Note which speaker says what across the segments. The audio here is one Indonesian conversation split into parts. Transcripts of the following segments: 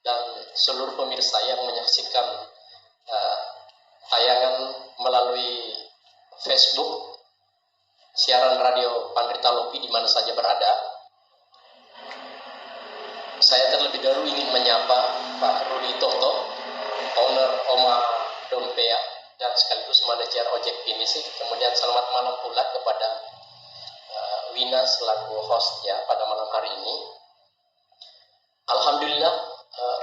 Speaker 1: dan seluruh pemirsa yang menyaksikan tayangan melalui Facebook, siaran radio Pandrita Lopi di mana saja berada. Saya terlebih dahulu ingin menyapa Pak Rudi Toto, owner Oma Dompea dan sekaligus manajer Ojek Pinisi. Kemudian selamat malam pula kepada Wina selaku host ya pada malam hari ini. Alhamdulillah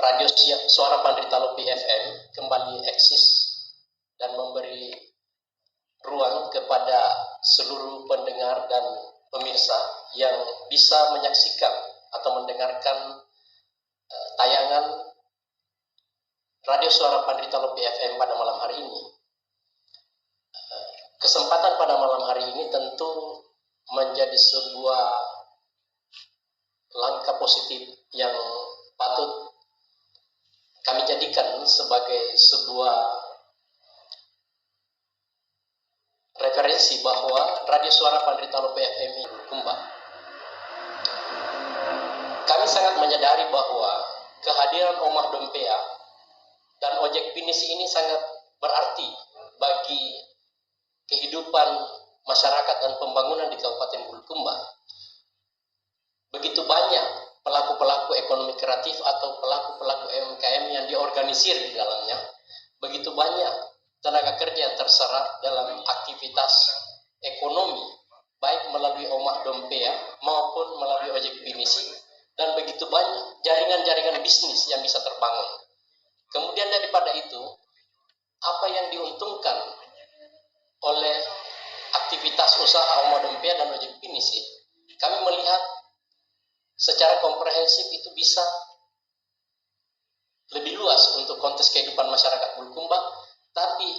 Speaker 1: radio Suara Pandrita Lopi FM kembali eksis dan memberi ruang kepada seluruh pendengar dan pemirsa yang bisa menyaksikan atau mendengarkan tayangan radio Suara Pandrita Lopi FM pada malam hari ini. Kesempatan pada malam hari ini tentu menjadi sebuah langkah positif yang patut kami jadikan sebagai sebuah referensi bahwa radio Suara Pandrita Lopi FM ini berkembang. Kami sangat menyadari bahwa kehadiran Omah Dompea dan Ojek Pinisi ini sangat berarti bagi kehidupan masyarakat dan pembangunan di Kabupaten Bulukumba. Begitu banyak pelaku-pelaku ekonomi kreatif atau pelaku-pelaku UMKM yang diorganisir di dalamnya. Begitu banyak tenaga kerja yang terserap dalam aktivitas ekonomi, baik melalui Omah Dompea maupun melalui Ojek Pinisi, dan begitu banyak jaringan-jaringan bisnis yang bisa terbangun. Kemudian daripada itu, apa yang diuntungkan oleh aktivitas usaha Omah Dompea dan Ojek Pinisi, kami melihat secara komprehensif itu bisa lebih luas untuk konteks kehidupan masyarakat Bulukumba, tapi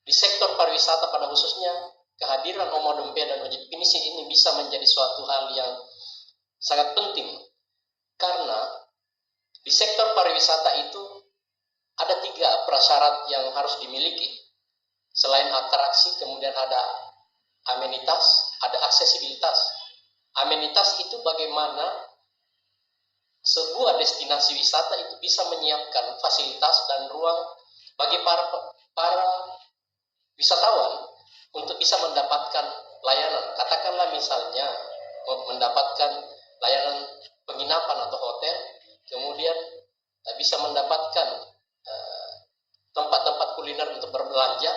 Speaker 1: di sektor pariwisata pada khususnya kehadiran Omah Dompea dan Ojek Pinisi ini bisa menjadi suatu hal yang sangat penting, karena di sektor pariwisata itu ada 3 prasyarat yang harus dimiliki. Selain atraksi, kemudian ada amenitas, ada aksesibilitas. Amenitas itu bagaimana sebuah destinasi wisata itu bisa menyiapkan fasilitas dan ruang bagi para wisatawan untuk bisa mendapatkan layanan. Katakanlah misalnya mendapatkan layanan penginapan atau hotel, kemudian bisa mendapatkan tempat-tempat kuliner untuk berbelanja,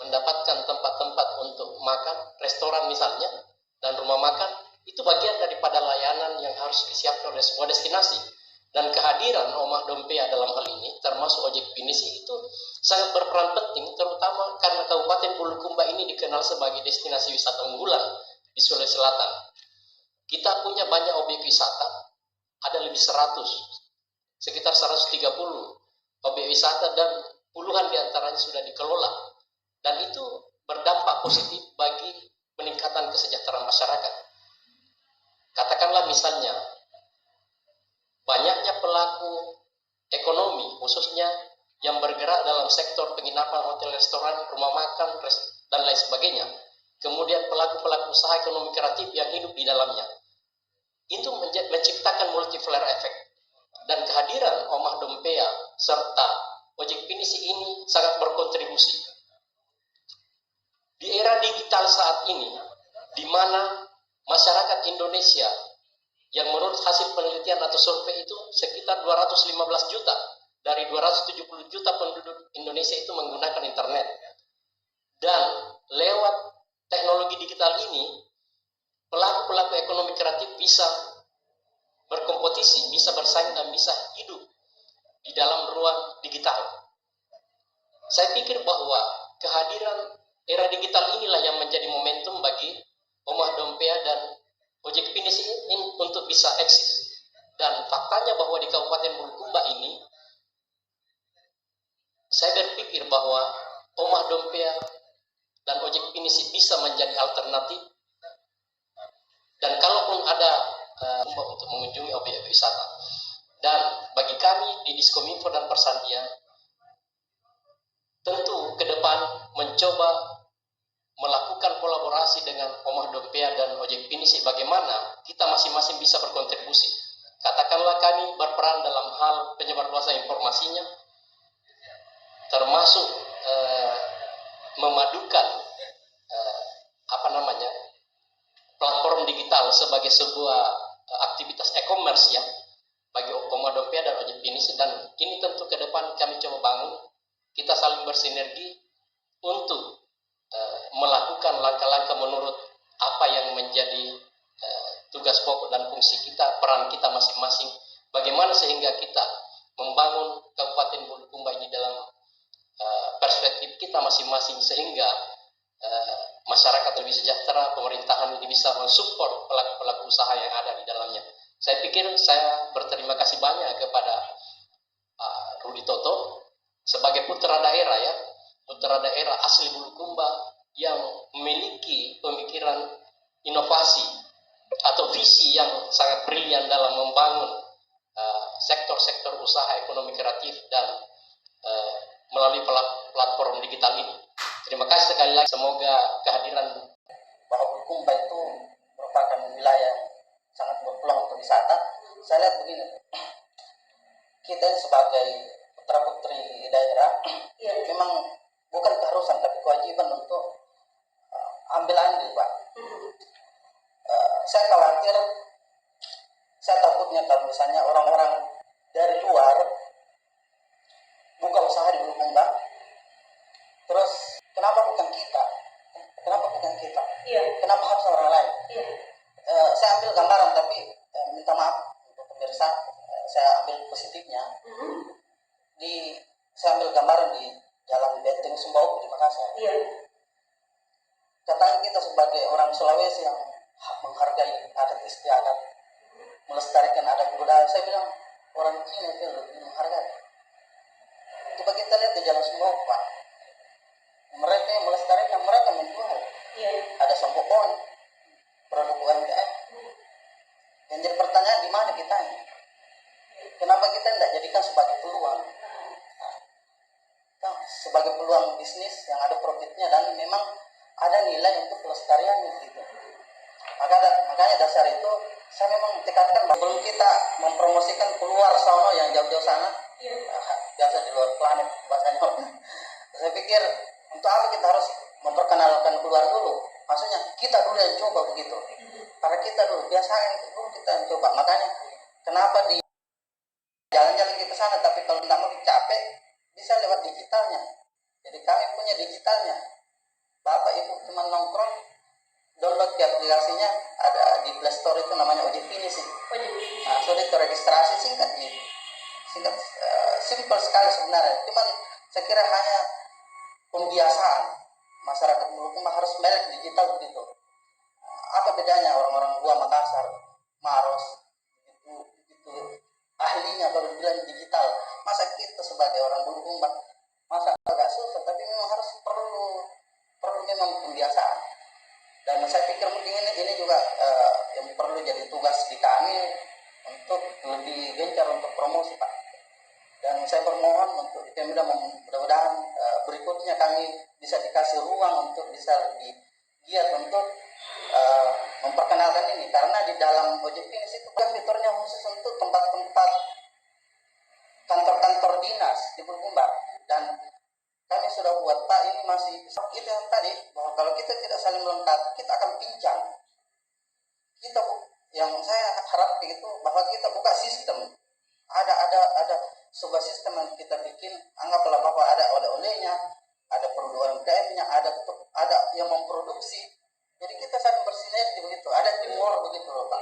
Speaker 1: mendapatkan tempat-tempat untuk makan, restoran misalnya, dan rumah makan. Itu bagian daripada layanan yang harus disiapkan oleh sebuah destinasi. Dan kehadiran Omah Dompea dalam hal ini, termasuk Ojek Pinisi, itu sangat berperan penting, terutama karena Kabupaten Bulukumba ini dikenal sebagai destinasi wisata unggulan di Sulawesi Selatan. Kita punya banyak objek wisata, ada lebih 100, sekitar 130 objek wisata, dan puluhan diantaranya sudah dikelola. Dan itu berdampak positif bagi peningkatan kesejahteraan masyarakat. Katakanlah misalnya, banyaknya pelaku ekonomi, khususnya yang bergerak dalam sektor penginapan, hotel, restoran, rumah makan, dan lain sebagainya. Kemudian pelaku-pelaku usaha ekonomi kreatif yang hidup di dalamnya. Itu menciptakan multiplier effect. Dan kehadiran Omah Dompea serta Ojek Pinisi ini sangat berkontribusi. Di era digital saat ini, di mana masyarakat Indonesia yang menurut hasil penelitian atau survei itu sekitar 215 juta dari 270 juta penduduk Indonesia itu menggunakan internet. Dan lewat teknologi digital ini, pelaku-pelaku ekonomi kreatif bisa berkompetisi, bisa bersaing, dan bisa hidup di dalam ruang digital. Saya pikir bahwa kehadiran era digital inilah yang menjadi momentum bagi Omah Dompea dan Ojek Pinisi ini untuk bisa eksis. Dan faktanya bahwa di Kabupaten Bulukumba ini, saya berpikir bahwa Omah Dompea dan Ojek Pinisi bisa menjadi alternatif. Dan kalaupun ada untuk mengunjungi objek wisata. Dan bagi kami di Diskominfo dan Persandian, tentu ke depan mencoba melakukan kolaborasi dengan Omah Dompea dan Ojek Pinisi, bagaimana kita masing-masing bisa berkontribusi. katakanlah kami berperan dalam hal penyebarluasan informasinya, termasuk memadukan platform digital sebagai sebuah aktivitas e-commerce ya bagi Oma Dompia dan Ojek Pinisi, dan ini tentu ke depan kami coba bangun, kita saling bersinergi untuk melakukan langkah-langkah menurut apa yang menjadi tugas pokok dan fungsi kita, peran kita masing-masing, bagaimana sehingga kita membangun Kabupaten Bulukumba ini dalam perspektif kita masing-masing, sehingga masyarakat lebih sejahtera, pemerintahan ini bisa mensupport pelaku-pelaku usaha yang ada di dalamnya. Saya pikir saya berterima kasih banyak kepada Rudi Toto sebagai putra daerah ya, putra daerah asli Bulukumba yang memiliki pemikiran inovasi atau visi yang sangat brilian dalam membangun sektor-sektor usaha ekonomi kreatif dan melalui platform digital ini. Terima kasih sekali lagi. Semoga kehadiran bahwa Bulukumba itu merupakan wilayah yang sangat berpeluang untuk wisata. Saya lihat begini, kita sebagai putra-putri daerah memang bukan keharusan tapi kewajiban untuk ambil andil, Pak. Saya khawatir, saya takutnya kalau misalnya orang-orang dari luar buka usaha di Bulukumba, terus kenapa bukan kita? Kenapa harus orang lain? Saya ambil gambaran, tapi minta maaf untuk pemirsa, saya ambil positifnya. Saya ambil gambaran di Jalan Benteng Sumbawa di Makassar. Katanya kita sebagai orang Sulawesi yang menghargai adat istiadat, melestarikan adat budaya, saya bilang orang ini itu lebih menghargai. Coba kita lihat di Jalan Sumbawa, Pak. Mereka yang melestarikan, mereka menjual. Ada sampokon, produk UMKM. Yang jadi pertanyaan, di mana kita ini? Kenapa kita tidak jadikan sebagai peluang? Sebagai peluang bisnis yang ada profitnya dan memang ada nilai untuk pelestarian gitu. Makanya dasar itu saya memang tekankan sebelum kita mempromosikan keluar sana yang jauh-jauh sana, biasa di luar planet bahasanya. Saya pikir untuk apa kita harus memperkenalkan keluar dulu? Maksudnya kita dulu yang coba begitu. Karena kita dulu biasanya dulu kita yang coba. Makanya kenapa di jalan-jalan ke sana, tapi kalau tidak mau capek bisa lewat digitalnya. Jadi kami punya digitalnya. Bapak Ibu cuma nongkrong, download di aplikasinya, ada di Play Store itu namanya Ojek Pinisi. Nah, sudah terregistrasi singkat, simple sekali sebenarnya. Cuman saya kira hanya pembiasaan masyarakat Bulukumba harus melek digital begitu. Apa bedanya orang-orang gua Makassar, Maros, itu ahlinya baru bilang digital. Masa kita sebagai orang Bulukumba, masa agak susah, tapi memang harus perlu memang pembiasaan. Dan saya pikir mungkin ini juga yang perlu jadi tugas di kami untuk lebih gencar untuk promosi, Pak. Dan saya bermohon untuk Pemda, mudah-mudahan berikutnya kami bisa dikasih ruang untuk bisa lebih giat untuk memperkenalkan ini, karena di dalam Ojek Pinisi itu kan fiturnya khusus untuk tempat-tempat kantor-kantor dinas di Bulukumba, dan kami sudah buat, Pak, ini masih itu yang tadi bahwa kalau kita tidak saling melengkapi kita akan pincang. Yang saya harap itu bahwa kita buka sistem, ada sebuah sistem yang kita bikin, anggaplah bahwa ada oleh-olehnya, ada produk UMKM-nya, ada yang memproduksi. Jadi kita saling bersinergi begitu, ada teamwork begitu loh, Pak.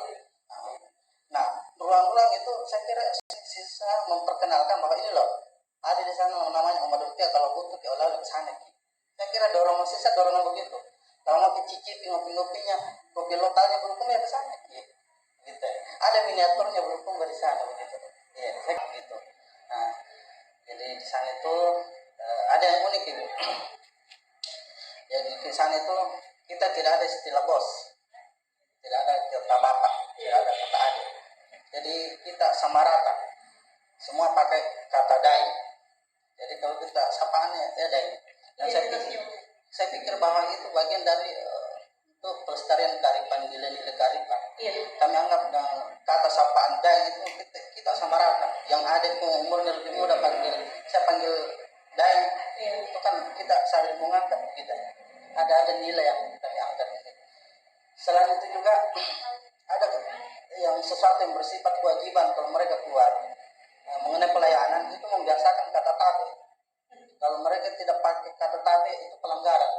Speaker 1: Nah, ruang-ruang itu saya kira sisa memperkenalkan bahwa ini loh, ada di sana namanya Oma Dompia, kalau butuh ke olah ke sana. Saya kira dorongan begitu. Kalau mau cicipi ngopi-ngopinya, kopi lokalnya Bulukumba ya ke sana. Gitu. Ada miniaturnya Bulukumba di sana begitu. Iya, begitu. Nah, jadi di sana itu ada yang unik ini. Jadi di sana itu kita tidak ada istilah bos, tidak ada kata bapak, tidak ada kata adik. Jadi kita sama rata, semua pakai kata dai. Jadi kalau kita sapaannya ya dai. Dan saya pikir bahwa itu bagian dari untuk pelestarian kearifan, nilai-nilai kearifan. Kami anggap dengan kata sapaan dai itu
Speaker 2: adikku umurnya lebih muda saya panggil Dai, itu kan kita saling mengangkat kita. Ada nilai yang kami angkat. Selain itu juga ada yang sesuatu yang bersifat kewajiban kalau mereka keluar mengenai pelayanan itu membiasakan kata tabe. Kalau mereka tidak pakai kata tabe itu pelanggaran.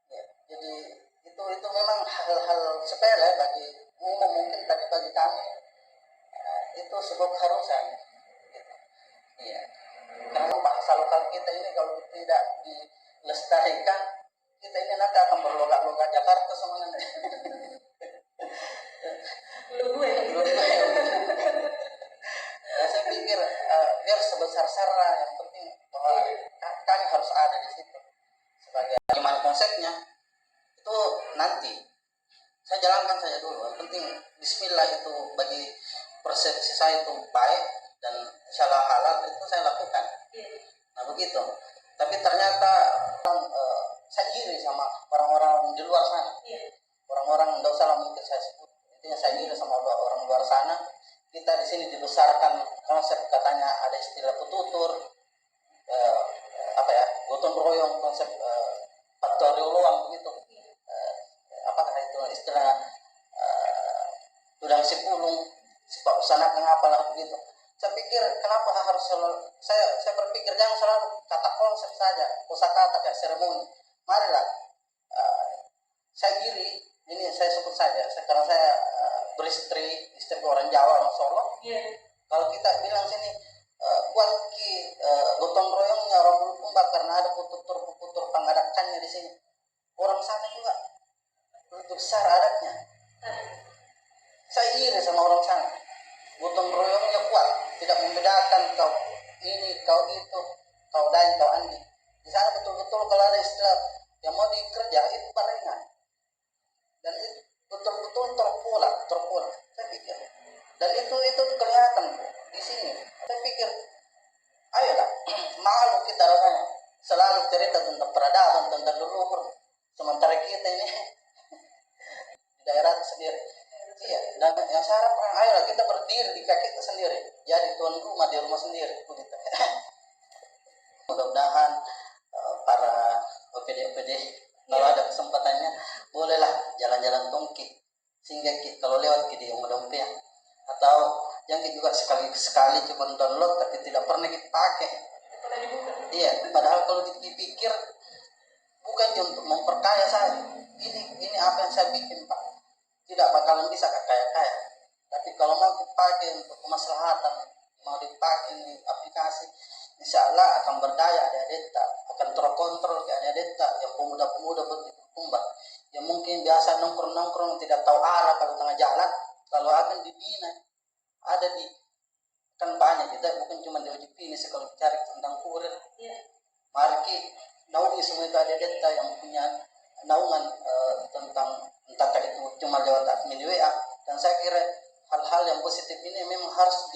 Speaker 2: Ya, jadi itu memang hal-hal sepele bagi umum mungkin, tapi bagi kami itu sebuah keharusan. Gitu. Iya. Karena bahasa lokal kita ini kalau tidak dilestarikan, kita ini nanti akan berlogak-logak Jakarta semuanya. Saya pikir biar sebesar-besarnya, yang penting bahwa kami harus ada di situ. Sebagai gimana konsepnya itu nanti saya jalankan saja dulu. Yang penting Bismillah itu bagi persepsi saya itu baik dan insyaallah halal itu saya lakukan. Nah begitu. Tapi ternyata saya iri sama orang-orang di luar sana. Orang-orang tidak usah mungkin saya sebut. Intinya saya iri sama orang luar sana. Kita di sini dibesarkan konsep katanya ada istilah petutur, gotong royong, konsep faktoriologi begitu. Apakah itu istilah udang sipulung, sipak usaha apalah begitu. Saya pikir kenapa harus saya berpikir jangan selalu kata konsep saja, kosakata kayak seremoni. Marilah saya iri, ini saya sebut saja karena saya beristri orang Jawa, orang Solo. Kalau kita bilang sini kuat gotong royongnya orang Bulukumba karena ada putur pengadakannya di sini. Orang sana juga begitu besar adatnya. Saya iri sama orang sana. Gotong royongnya kuat, tidak membedakan kau ini, kau itu, kau Dai, kau Andi. Di sana betul-betul kalau ada istilah yang mau dikerja itu barengan. Dan itu betul-betul terpola. Saya pikir. Dan itu kelihatan di sini. Saya pikir, ayolah, malu kita rasanya. Selalu cerita tentang peradaban, tentang leluhur. Sementara kita ini di daerah sendiri. Iya, dan yang saya harapkan, ayolah kita berdiri di kaki kita sendiri. Jadi tuan rumah di rumah sendiri. Begitu. Mudah-mudahan para OPD kalau ada kesempatannya bolehlah jalan-jalan tongki sehingga kalau lewat di Dompea atau jangan juga sekali coba download tapi tidak pernah kita pakai. Iya, padahal kalau dipikir bukan untuk memperkaya saya. Ini apa yang saya bikin, Pak. Tidak bakalan bisa kaya-kaya. Tapi kalau mau dipakai untuk kemaslahatan, mau dipakai di aplikasi, insya Allah akan berdaya adik-adik, akan terkontrol ke adik-adik yang pemuda-pemuda berkumbar. Yang mungkin biasa nongkrong-nongkrong tidak tahu arah kalau tengah jalan, kalau akan dibina, ada di kan banyak kita bukan cuma di OJP ini kalau cari tentang kurir. Mari naungi semua itu adik-adik yang punya naungan tentang entah itu cuma lewat admin WA, dan saya kira hal-hal yang positif ini memang harus